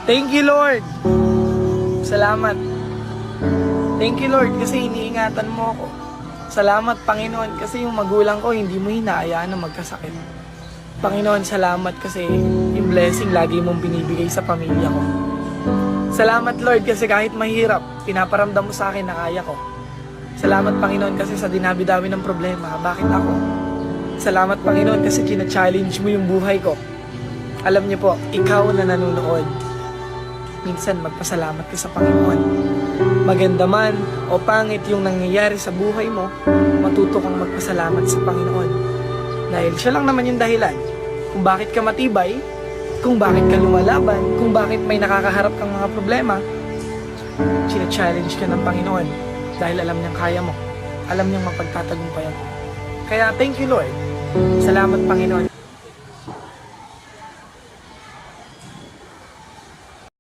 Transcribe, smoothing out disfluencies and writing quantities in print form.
Thank you, Lord. Salamat. Thank you, Lord, kasi iniingatan mo ako. Salamat, Panginoon, kasi yung magulang ko hindi mo hinahayaan na magkasakit. Panginoon, salamat kasi yung blessing lagi mong binibigay sa pamilya ko. Salamat, Lord, kasi kahit mahirap, pinaparamdam mo sa akin na kaya ko. Salamat, Panginoon, kasi sa dinabi-dami ng problema, bakit ako? Salamat, Panginoon, kasi kina-challenge mo yung buhay ko. Alam niyo po, ikaw na nanonood, minsan magpasalamat ka sa Panginoon. Maganda man o pangit yung nangyayari sa buhay mo, matuto kang magpasalamat sa Panginoon. Dahil siya lang naman yung dahilan kung bakit ka matibay, kung bakit ka lumalaban, kung bakit may nakakaharap kang mga problema. China-challenge ka ng Panginoon dahil alam niyang kaya mo. Alam niyang mapagtatagumpayan. Kaya thank you, Lord. Salamat, Panginoon,